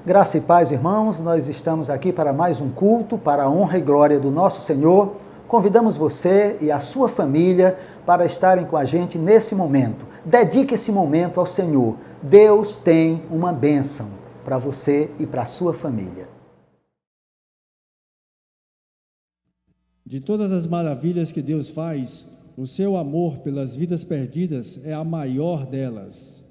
Graça e paz, irmãos, nós estamos aqui para mais um culto, para a honra e glória do nosso Senhor. Convidamos você e a sua família para estarem com a gente nesse momento. Dedique esse momento ao Senhor. Deus tem uma bênção para você e para a sua família. De todas as maravilhas que Deus faz, o seu amor pelas vidas perdidas é a maior delas.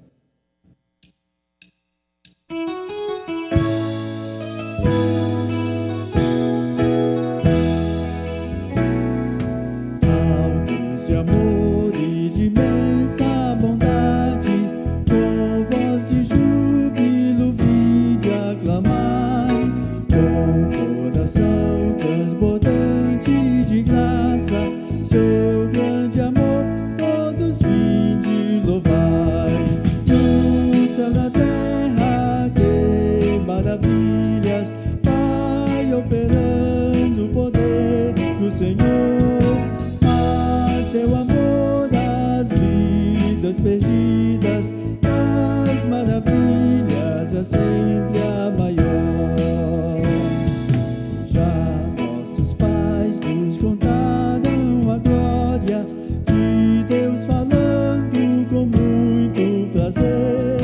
Altos de amor e de imensa bondade, com voz de júbilo vinde aclamar, com coração transbordante de graça, seu grande amor todos vinde louvar. No céu, na terra, que maravilhas, Pai operando o poder do Senhor, mas seu amor das vidas perdidas, das maravilhas é sempre a maior. Já nossos pais nos contaram a glória de Deus falando com muito prazer,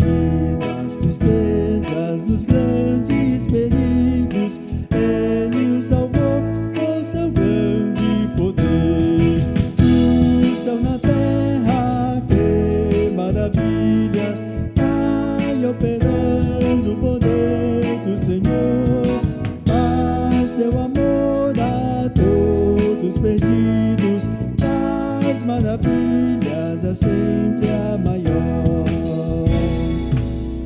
e nas tristezas, nos grandes perigos, Ele os salvou com seu grande poder. No céu, na terra, que maravilha, Pai operando o poder do Senhor, mas seu amor a todos perdidos, das maravilhas é sempre a maior.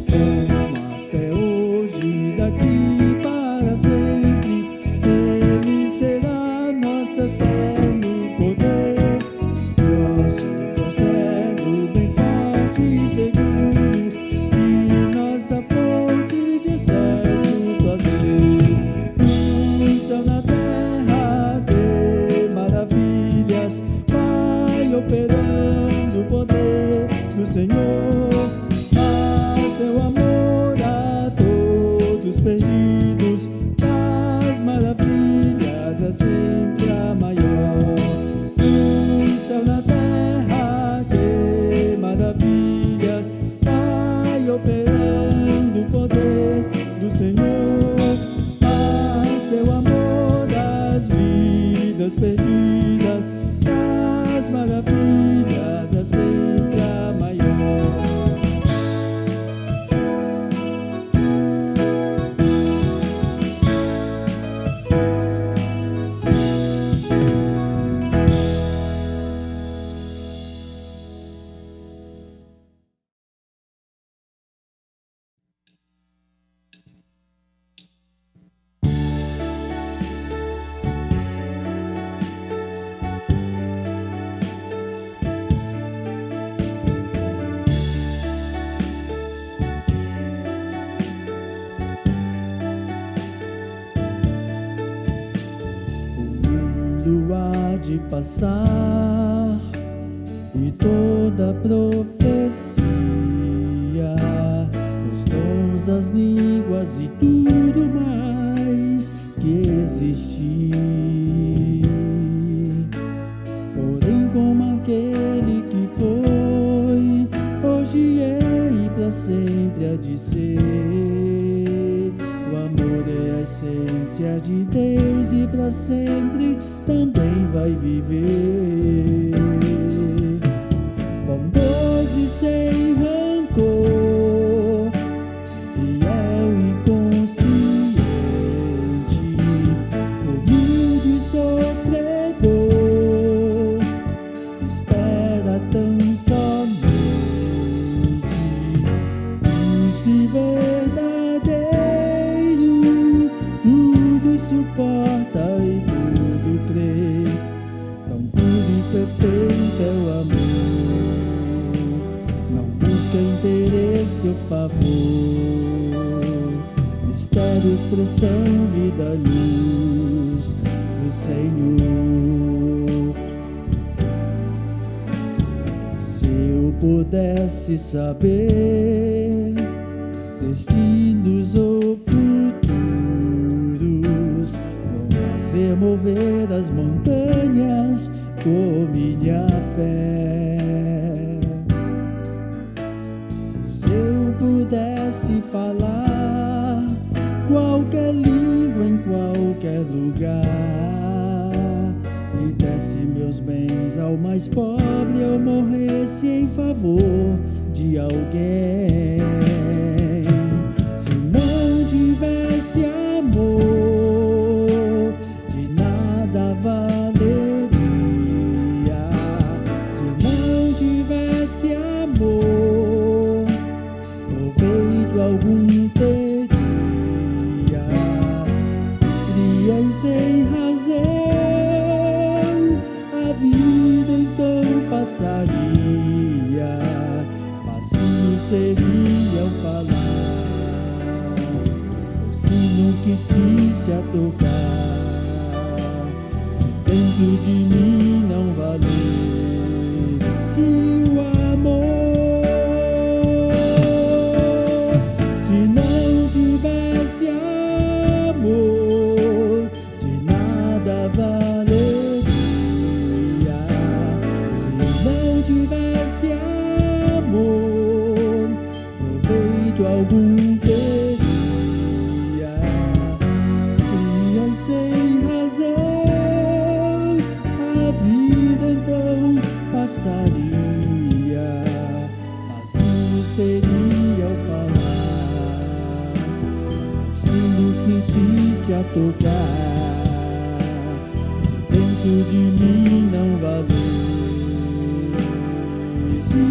Até hoje, daqui para sempre, Ele será nosso eterno poder, nosso castelo bem forte e seguro, e nossa fonte de excelso prazer. No céu, na terra, que maravilhas, Pai operando o poder do Senhor, mas seu amor a todos perdidos, das maravilhas é sempre a maior. No céu, na terra, que maravilhas, Pai operando o poder do Senhor, mas seu amor das vidas perdidas, das maravilhas é sempre a maior. O mundo há de passar e toda profecia, os dons, as línguas e tudo mais que existir. Porém, como aquele que foi, hoje é e para sempre há de ser. O amor é a essência de Deus e para sempre também vai viver. Bondoso e sem rancor, fiel e consciente, humilde e sofredor, espera tão somente, justo e verdadeiro, tudo suporta e tudo crê. Tão puro e perfeito é o amor, não busca interesse ou favor. Mistério, expressão, vida, luz do Senhor. Se eu pudesse saber destinos ou futuros, vão fazer mover as montanhas com minha fé. Se eu pudesse falar qualquer língua em qualquer lugar e desse meus bens ao mais pobre, eu morresse em favor de alguém. Se não tivesse amor, de nada valeria. Se não tivesse amor, proveito algum teria. Fria e sem razão, a vida então passaria. Vazio seria o falar, o sino que insiste a tocar, se dentro de mim não valer. Se o amor, se não tivesse amor, de nada valeria. Se não tivesse amor, proveito algum teria. Fria e sem razão, a vida então passaria. Vazio seria o falar, o sino que insiste a tocar, se dentro de mim não valer. Se o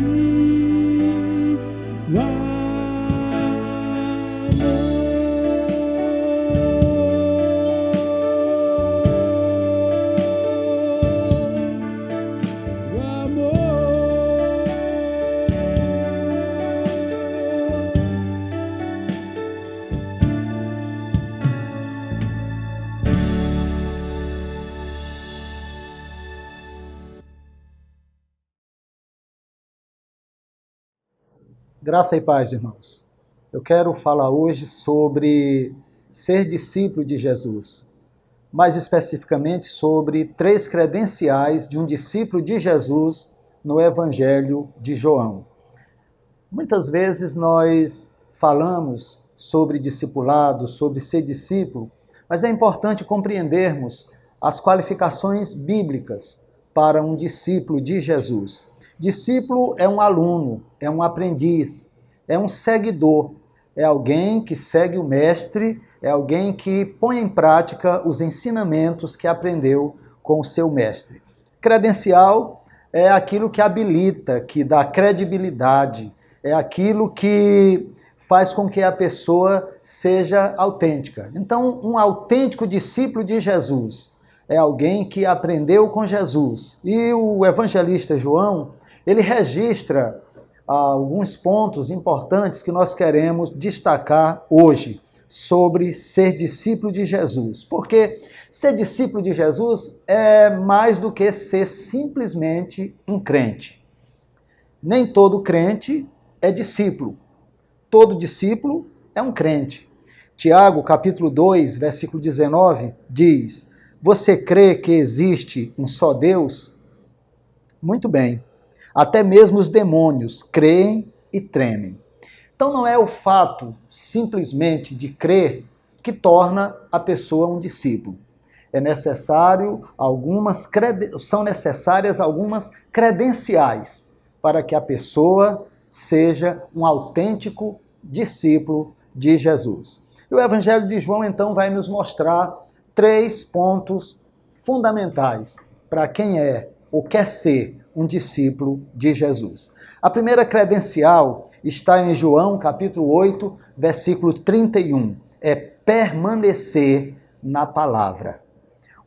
Graça e paz, irmãos. Eu quero falar hoje sobre ser discípulo de Jesus. Mais especificamente sobre 3 credenciais de um discípulo de Jesus no Evangelho de João. Muitas vezes nós falamos sobre discipulado, sobre ser discípulo, mas é importante compreendermos as qualificações bíblicas para um discípulo de Jesus. Discípulo é um aluno, é um aprendiz, é um seguidor, é alguém que segue o mestre, é alguém que põe em prática os ensinamentos que aprendeu com o seu mestre. Credencial é aquilo que habilita, que dá credibilidade, é aquilo que faz com que a pessoa seja autêntica. Então, um autêntico discípulo de Jesus é alguém que aprendeu com Jesus. E o evangelista João, ele registra alguns pontos importantes que nós queremos destacar hoje sobre ser discípulo de Jesus. Porque ser discípulo de Jesus é mais do que ser simplesmente um crente. Nem todo crente é discípulo. Todo discípulo é um crente. Tiago, capítulo 2, versículo 19, diz: você crê que existe um só Deus? Muito bem. Até mesmo os demônios creem e tremem. Então não é o fato simplesmente de crer que torna a pessoa um discípulo. São necessárias algumas credenciais para que a pessoa seja um autêntico discípulo de Jesus. E o Evangelho de João, então, vai nos mostrar 3 pontos fundamentais para quem é ou quer ser um discípulo de Jesus. A primeira credencial está em João, capítulo 8, versículo 31. É permanecer na palavra.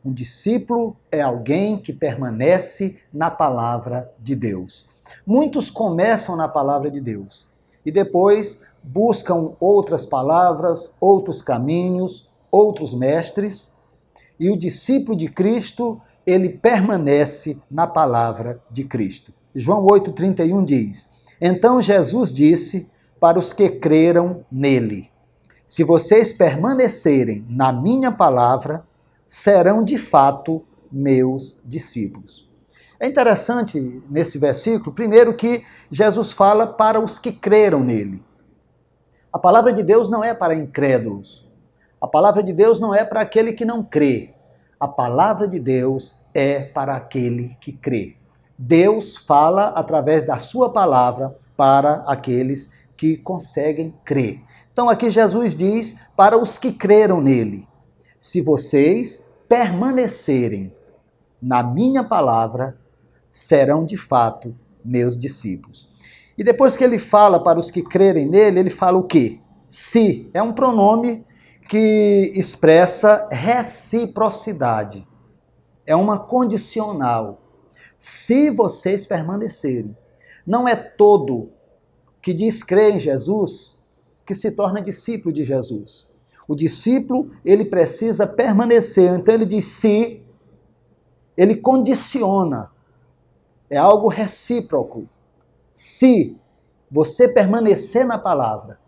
Um discípulo é alguém que permanece na palavra de Deus. Muitos começam na palavra de Deus e depois buscam outras palavras, outros caminhos, outros mestres, e o discípulo de Cristo, ele permanece na palavra de Cristo. João 8,31 diz: então Jesus disse: para os que creram nele. Se vocês permanecerem na minha palavra, serão de fato meus discípulos. É interessante nesse versículo, primeiro, que Jesus fala para os que creram nele. A palavra de Deus não é para incrédulos. A palavra de Deus não é para aquele que não crê. A palavra de Deus é para aquele que crê. Deus fala através da sua palavra para aqueles que conseguem crer. Então aqui Jesus diz para os que creram nele: se vocês permanecerem na minha palavra, serão de fato meus discípulos. E depois que ele fala para os que crerem nele, ele fala o quê? Se, é um pronome que expressa reciprocidade. É uma condicional. Se vocês permanecerem. Não é todo que diz crer em Jesus que se torna discípulo de Jesus. O discípulo, ele precisa permanecer. Então ele diz se, ele condiciona. É algo recíproco. Se você permanecer na palavra,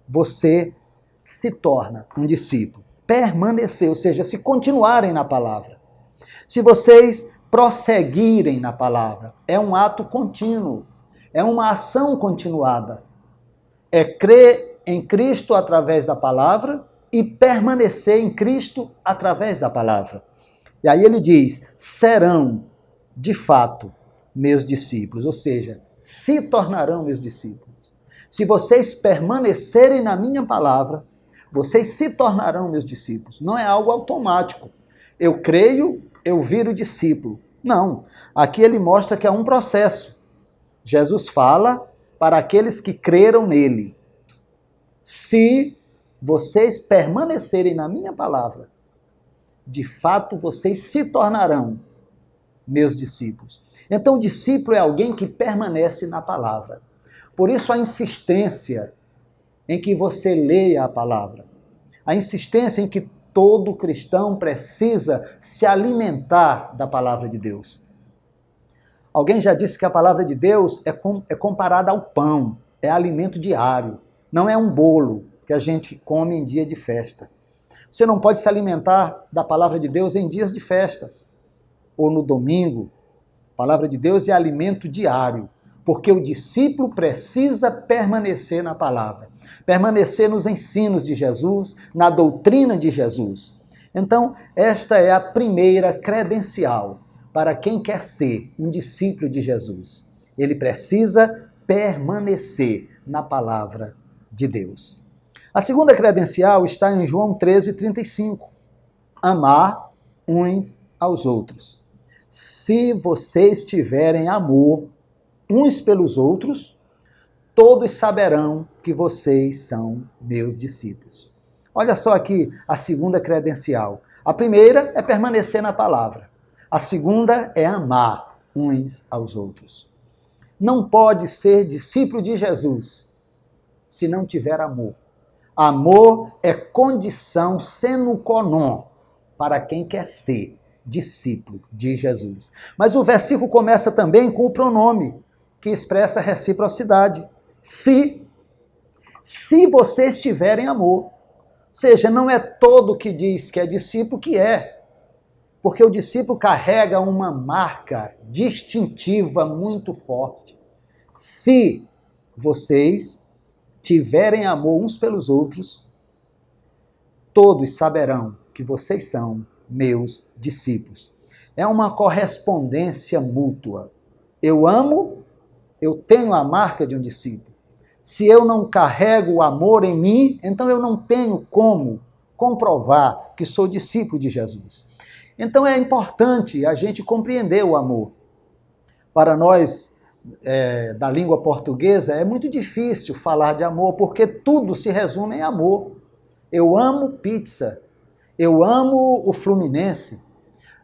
você se torna um discípulo. Permanecer, ou seja, se continuarem na palavra. Se vocês prosseguirem na palavra, é um ato contínuo, é uma ação continuada. É crer em Cristo através da palavra e permanecer em Cristo através da palavra. E aí ele diz, serão, de fato, meus discípulos, ou seja, se tornarão meus discípulos. Se vocês permanecerem na minha palavra, vocês se tornarão meus discípulos. Não é algo automático. Eu creio, eu viro discípulo. Não. Aqui ele mostra que é um processo. Jesus fala para aqueles que creram nele. Se vocês permanecerem na minha palavra, de fato vocês se tornarão meus discípulos. Então o discípulo é alguém que permanece na palavra. Por isso a insistência em que você leia a palavra. A insistência em que todo cristão precisa se alimentar da palavra de Deus. Alguém já disse que a palavra de Deus é comparada ao pão, é alimento diário, não é um bolo que a gente come em dia de festa. Você não pode se alimentar da palavra de Deus em dias de festas ou no domingo. A palavra de Deus é alimento diário, porque o discípulo precisa permanecer na palavra, permanecer nos ensinos de Jesus, na doutrina de Jesus. Então, esta é a primeira credencial para quem quer ser um discípulo de Jesus. Ele precisa permanecer na palavra de Deus. A segunda credencial está em João 13:35. Amar uns aos outros. Se vocês tiverem amor uns pelos outros, todos saberão que vocês são meus discípulos. Olha só aqui a segunda credencial. A primeira é permanecer na palavra. A segunda é amar uns aos outros. Não pode ser discípulo de Jesus se não tiver amor. Amor é condição sine qua non para quem quer ser discípulo de Jesus. Mas o versículo começa também com o pronome, que expressa reciprocidade. Se vocês tiverem amor. Ou seja, não é todo que diz que é discípulo que é. Porque o discípulo carrega uma marca distintiva muito forte. Se vocês tiverem amor uns pelos outros, todos saberão que vocês são meus discípulos. É uma correspondência mútua. Eu amo, eu tenho a marca de um discípulo. Se eu não carrego o amor em mim, então eu não tenho como comprovar que sou discípulo de Jesus. Então é importante a gente compreender o amor. Para nós, da língua portuguesa, é muito difícil falar de amor, porque tudo se resume em amor. Eu amo pizza, eu amo o Fluminense,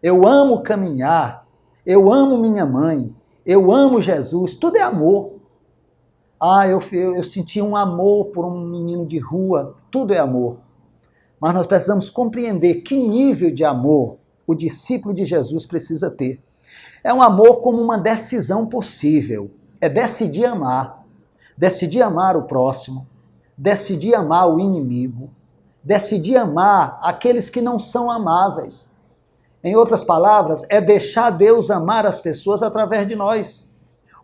eu amo caminhar, eu amo minha mãe, eu amo Jesus, tudo é amor. Eu senti um amor por um menino de rua, tudo é amor. Mas nós precisamos compreender que nível de amor o discípulo de Jesus precisa ter. É um amor como uma decisão possível, é decidir amar. decidir amar o próximo, decidir amar o inimigo, decidir amar aqueles que não são amáveis. Em outras palavras, é deixar Deus amar as pessoas através de nós.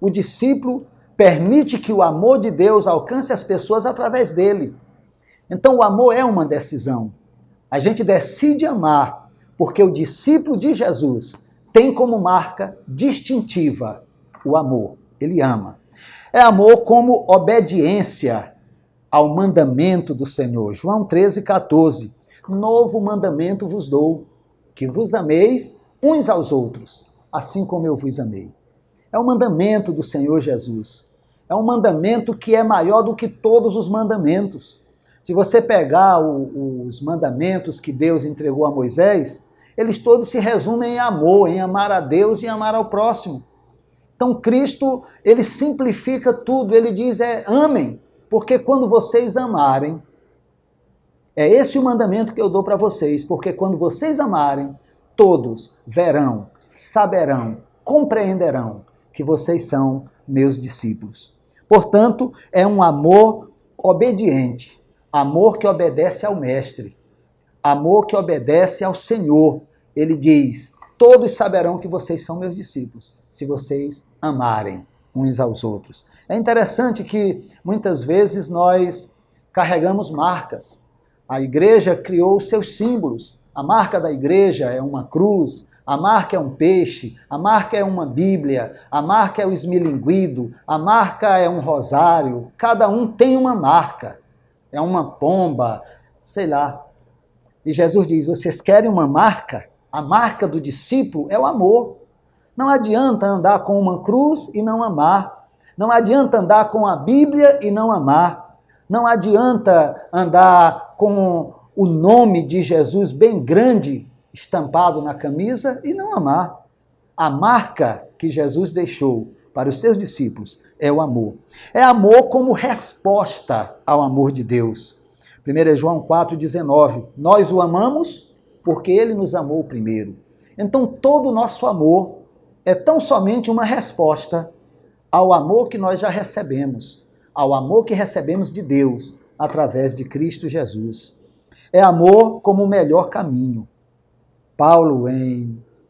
O discípulo permite que o amor de Deus alcance as pessoas através dele. Então o amor é uma decisão. A gente decide amar, porque o discípulo de Jesus tem como marca distintiva o amor. Ele ama. É amor como obediência ao mandamento do Senhor. João 13,14. Novo mandamento vos dou, que vos ameis uns aos outros, assim como eu vos amei. É o mandamento do Senhor Jesus. É um mandamento que é maior do que todos os mandamentos. Se você pegar os mandamentos que Deus entregou a Moisés, eles todos se resumem em amor, em amar a Deus e amar ao próximo. Então Cristo, ele simplifica tudo, ele diz, amem, porque quando vocês amarem, é esse o mandamento que eu dou para vocês, porque quando vocês amarem, todos verão, saberão, compreenderão que vocês são meus discípulos. Portanto, é um amor obediente, amor que obedece ao Mestre, amor que obedece ao Senhor. Ele diz, todos saberão que vocês são meus discípulos, se vocês amarem uns aos outros. É interessante que muitas vezes nós carregamos marcas. A igreja criou os seus símbolos. A marca da igreja é uma cruz, a marca é um peixe, a marca é uma Bíblia, a marca é o esmilinguido, a marca é um rosário. Cada um tem uma marca. É uma pomba, sei lá. E Jesus diz, vocês querem uma marca? A marca do discípulo é o amor. Não adianta andar com uma cruz e não amar. Não adianta andar com a Bíblia e não amar. Não adianta andar com o nome de Jesus bem grande estampado na camisa e não amar. A marca que Jesus deixou para os seus discípulos é o amor. É amor como resposta ao amor de Deus. 1 João 4,19. Nós o amamos porque ele nos amou primeiro. Então todo o nosso amor é tão somente uma resposta ao amor que nós já recebemos, ao amor que recebemos de Deus através de Cristo Jesus. É amor como o melhor caminho. Paulo,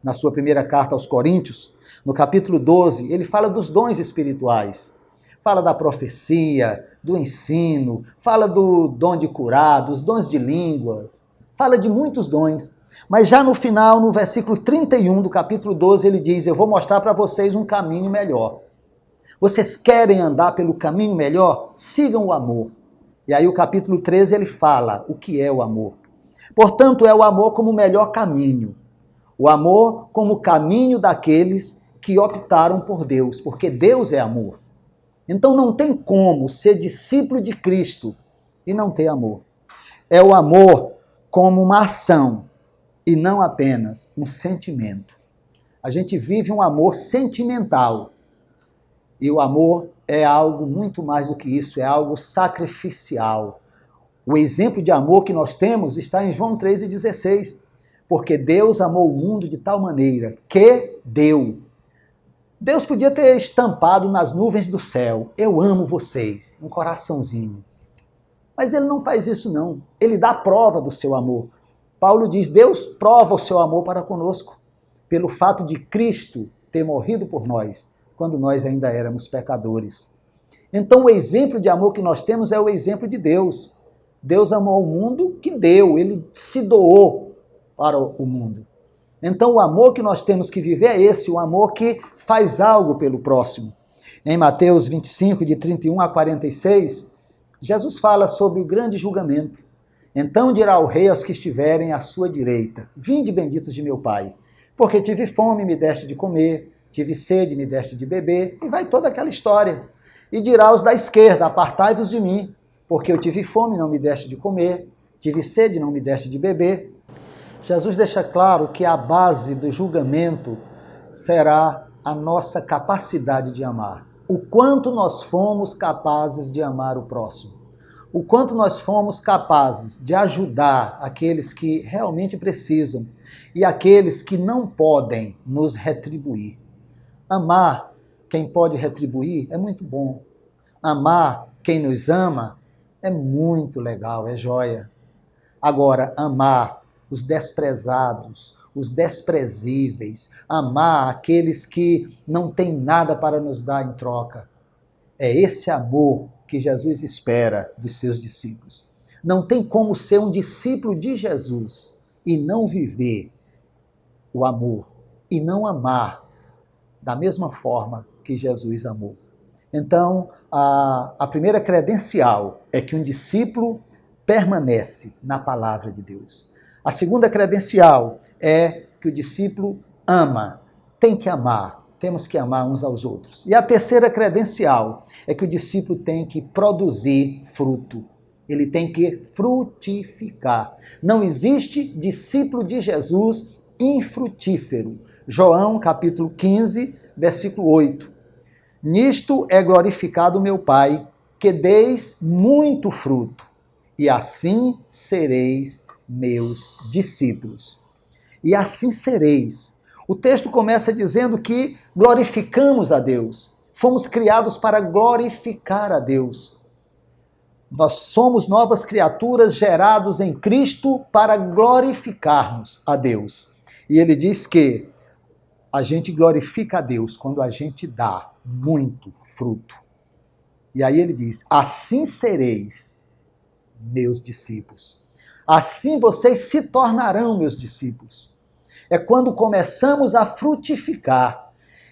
na sua primeira carta aos Coríntios, no capítulo 12, ele fala dos dons espirituais. Fala da profecia, do ensino, fala do dom de curar, dos dons de língua, fala de muitos dons. Mas já no final, no versículo 31 do capítulo 12, ele diz, eu vou mostrar para vocês um caminho melhor. Vocês querem andar pelo caminho melhor? Sigam o amor. E aí o capítulo 13 ele fala o que é o amor. Portanto, é o amor como o melhor caminho. O amor como o caminho daqueles que optaram por Deus, porque Deus é amor. Então não tem como ser discípulo de Cristo e não ter amor. É o amor como uma ação e não apenas um sentimento. A gente vive um amor sentimental. E o amor é algo muito mais do que isso, é algo sacrificial. O exemplo de amor que nós temos está em João 3,16. Porque Deus amou o mundo de tal maneira que deu. Deus podia ter estampado nas nuvens do céu, eu amo vocês, um coraçãozinho. Mas ele não faz isso não, ele dá prova do seu amor. Paulo diz, Deus prova o seu amor para conosco, pelo fato de Cristo ter morrido por nós, quando nós ainda éramos pecadores. Então o exemplo de amor que nós temos é o exemplo de Deus. Deus amou o mundo que deu, ele se doou para o mundo. Então o amor que nós temos que viver é esse, o amor que faz algo pelo próximo. Em Mateus 25, de 31 a 46, Jesus fala sobre o grande julgamento. Então dirá o rei aos que estiverem à sua direita, vinde benditos de meu Pai, porque tive fome, me deste de comer, tive sede, me deste de beber, e vai toda aquela história. E dirá aos da esquerda, apartai-vos de mim, porque eu tive fome, não me deste de comer, tive sede, não me deste de beber. Jesus deixa claro que a base do julgamento será a nossa capacidade de amar. O quanto nós fomos capazes de amar o próximo. O quanto nós fomos capazes de ajudar aqueles que realmente precisam e aqueles que não podem nos retribuir. Amar quem pode retribuir é muito bom. Amar quem nos ama é muito legal, é joia. Agora, amar os desprezados, os desprezíveis, amar aqueles que não têm nada para nos dar em troca, é esse amor que Jesus espera dos seus discípulos. Não tem como ser um discípulo de Jesus e não viver o amor, e não amar da mesma forma que Jesus amou. Então, a primeira credencial é que um discípulo permanece na palavra de Deus. A segunda credencial é que o discípulo ama, tem que amar, temos que amar uns aos outros. E a terceira credencial é que o discípulo tem que produzir fruto. Ele tem que frutificar. Não existe discípulo de Jesus infrutífero. João, capítulo 15, versículo 8. Nisto é glorificado meu Pai, que deis muito fruto, e assim sereis meus discípulos. E assim sereis. O texto começa dizendo que glorificamos a Deus. Fomos criados para glorificar a Deus. Nós somos novas criaturas gerados em Cristo para glorificarmos a Deus. E ele diz que a gente glorifica a Deus quando a gente dá muito fruto. E aí ele diz, assim sereis meus discípulos. Assim vocês se tornarão meus discípulos. É quando começamos a frutificar.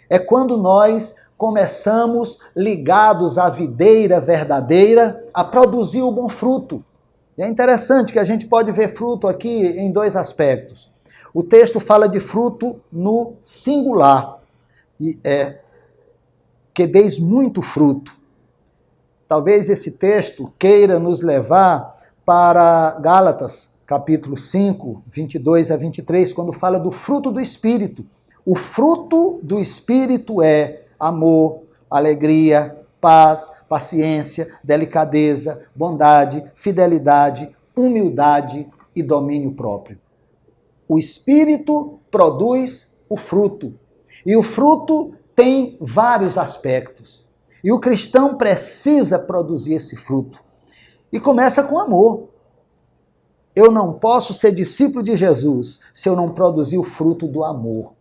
É quando nós começamos, ligados à videira verdadeira, a produzir o bom fruto. E é interessante que a gente pode ver fruto aqui em dois aspectos. O texto fala de fruto no singular. E que deis muito fruto. Talvez esse texto queira nos levar para Gálatas, capítulo 5, 22 a 23, quando fala do fruto do Espírito. O fruto do Espírito é amor, alegria, paz, paciência, delicadeza, bondade, fidelidade, humildade e domínio próprio. O Espírito produz o fruto. E o fruto tem vários aspectos. E o cristão precisa produzir esse fruto. E começa com amor. Eu não posso ser discípulo de Jesus se eu não produzir o fruto do amor.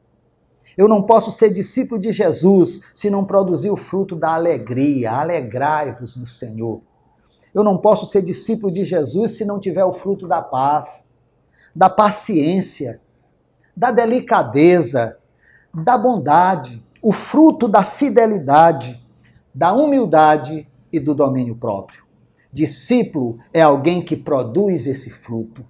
Eu não posso ser discípulo de Jesus se não produzir o fruto da alegria. Alegrai-vos no Senhor. Eu não posso ser discípulo de Jesus se não tiver o fruto da paz, da paciência, da delicadeza, da bondade, o fruto da fidelidade, da humildade e do domínio próprio. Discípulo é alguém que produz esse fruto.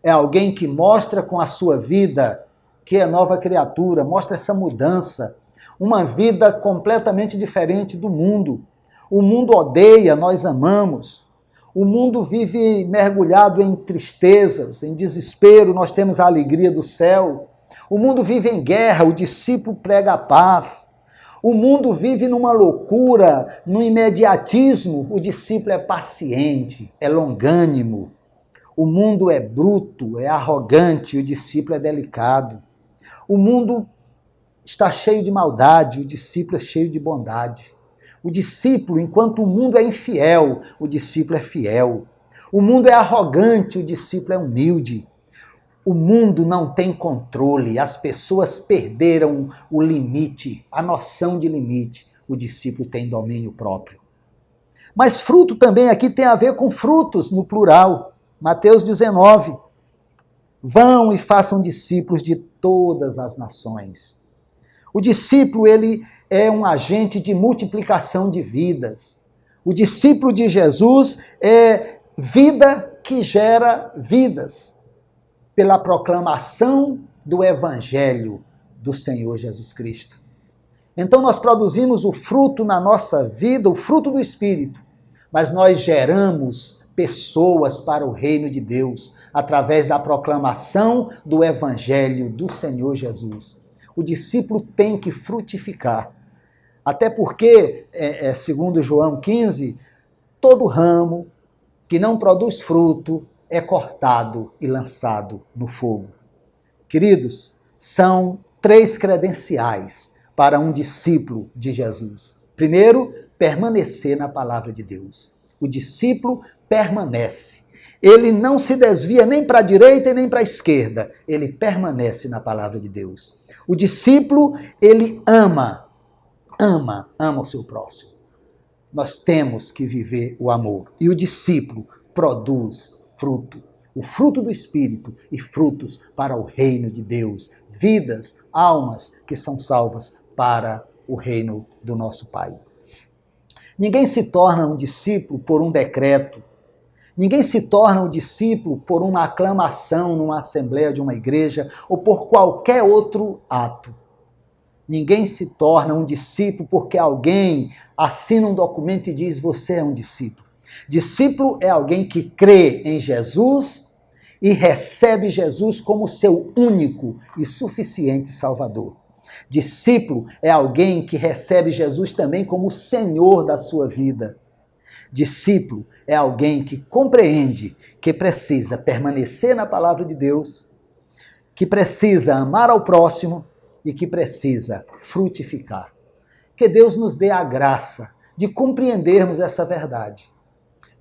É alguém que mostra com a sua vida que é nova criatura, mostra essa mudança, uma vida completamente diferente do mundo. O mundo odeia, nós amamos. O mundo vive mergulhado em tristezas, em desespero, nós temos a alegria do céu. O mundo vive em guerra, o discípulo prega a paz. O mundo vive numa loucura, num imediatismo, o discípulo é paciente, é longânimo. O mundo é bruto, é arrogante, o discípulo é delicado. O mundo está cheio de maldade, o discípulo é cheio de bondade. O discípulo, enquanto o mundo é infiel, o discípulo é fiel. O mundo é arrogante, o discípulo é humilde. O mundo não tem controle, as pessoas perderam o limite, a noção de limite. O discípulo tem domínio próprio. Mas fruto também aqui tem a ver com frutos no plural. Mateus 19. Vão e façam discípulos de todas as nações. O discípulo, ele é um agente de multiplicação de vidas. O discípulo de Jesus é vida que gera vidas, pela proclamação do Evangelho do Senhor Jesus Cristo. Então nós produzimos o fruto na nossa vida, o fruto do Espírito, mas nós geramos pessoas para o reino de Deus, através da proclamação do Evangelho do Senhor Jesus. O discípulo tem que frutificar. Até porque, segundo João 15, todo ramo que não produz fruto é cortado e lançado no fogo. Queridos, são 3 credenciais para um discípulo de Jesus. Primeiro, permanecer na palavra de Deus. O discípulo permanece. Ele não se desvia nem para a direita e nem para a esquerda. Ele permanece na palavra de Deus. O discípulo, ele ama o seu próximo. Nós temos que viver o amor. E o discípulo produz fruto. O fruto do Espírito e frutos para o reino de Deus. Vidas, almas que são salvas para o reino do nosso Pai. Ninguém se torna um discípulo por um decreto. Ninguém se torna um discípulo por uma aclamação numa assembleia de uma igreja ou por qualquer outro ato. Ninguém se torna um discípulo porque alguém assina um documento e diz: você é um discípulo. Discípulo é alguém que crê em Jesus e recebe Jesus como seu único e suficiente Salvador. Discípulo é alguém que recebe Jesus também como o Senhor da sua vida. Discípulo é alguém que compreende que precisa permanecer na palavra de Deus, que precisa amar ao próximo e que precisa frutificar. Que Deus nos dê a graça de compreendermos essa verdade.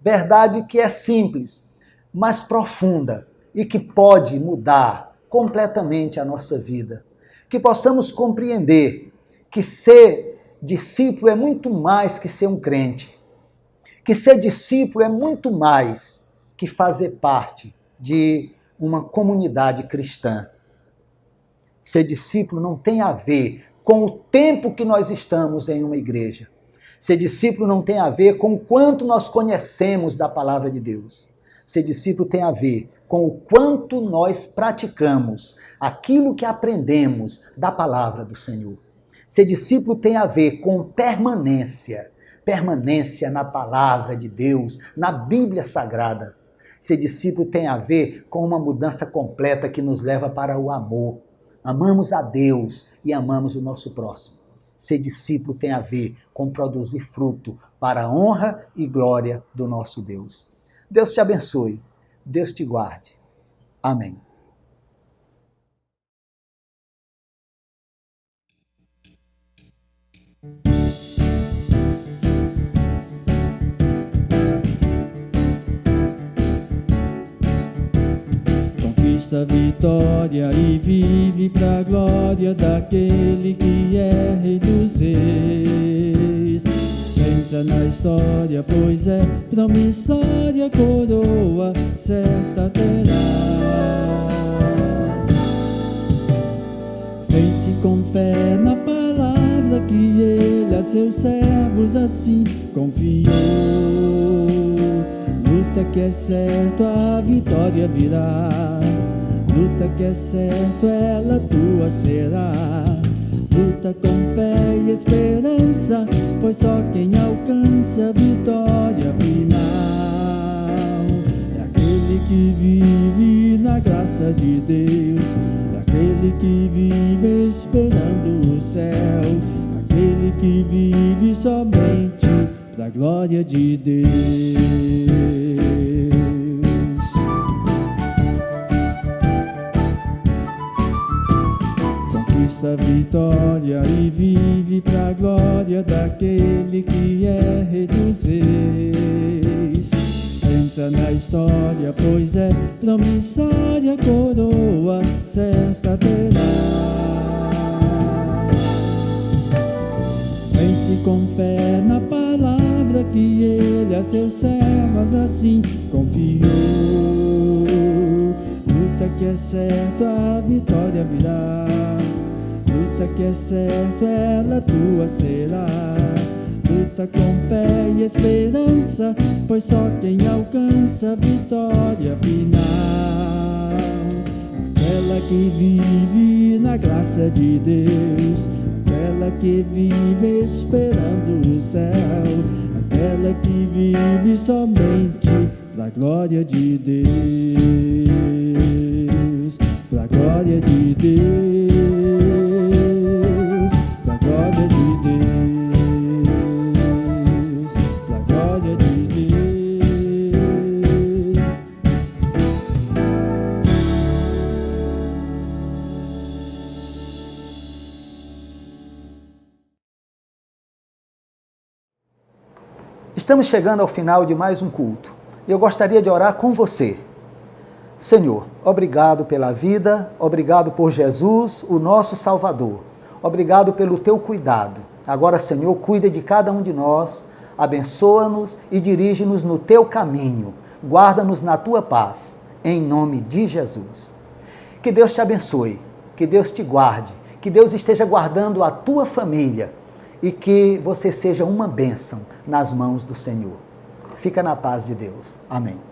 Verdade que é simples, mas profunda e que pode mudar completamente a nossa vida. Que possamos compreender que ser discípulo é muito mais que ser um crente. Que ser discípulo é muito mais que fazer parte de uma comunidade cristã. Ser discípulo não tem a ver com o tempo que nós estamos em uma igreja. Ser discípulo não tem a ver com o quanto nós conhecemos da palavra de Deus. Ser discípulo tem a ver com o quanto nós praticamos aquilo que aprendemos da palavra do Senhor. Ser discípulo tem a ver com permanência na palavra de Deus, na Bíblia Sagrada. Ser discípulo tem a ver com uma mudança completa que nos leva para o amor. Amamos a Deus e amamos o nosso próximo. Ser discípulo tem a ver com produzir fruto para a honra e glória do nosso Deus. Deus te abençoe. Deus te guarde. Amém. Conquista a vitória e vive pra glória daquele que é Rei dos Reis. Entra na história, pois é promissória, coroa certa terá. Vence com fé na palavra que ele a seus servos assim confiou. Luta que é certo, a vitória virá. Luta que é certo, ela tua será. Luta com fé e esperança, pois só quem alcança a vitória final é aquele que vive na graça de Deus, é aquele que vive esperando o céu, aquele que vive somente pra glória de Deus. Conquista a vitória e vive pra glória daquele que é Rei dos Reis. Entra na história, pois é promissória, coroa certa terá. Vence com fé na palavra que ele a seus servos assim confiou. Luta que é certo, a vitória virá. Luta que é certo, ela tua será. Luta com fé e esperança, pois só quem alcança a vitória final aquela que vive na graça de Deus, aquela que vive esperando o céu, aquela que vive somente pra glória de Deus, pra glória de Deus, pra glória de Deus, pra glória de Deus. Deus te abençoe. Deus te guarde. Amém. Estamos chegando ao final de mais um culto. E eu gostaria de orar com você. Senhor, obrigado pela vida, obrigado por Jesus, o nosso Salvador. Obrigado pelo teu cuidado. Agora, Senhor, cuida de cada um de nós, abençoa-nos e dirige-nos no teu caminho. Guarda-nos na tua paz, em nome de Jesus. Que Deus te abençoe, que Deus te guarde, que Deus esteja guardando a tua família e que você seja uma bênção nas mãos do Senhor. Fica na paz de Deus. Amém.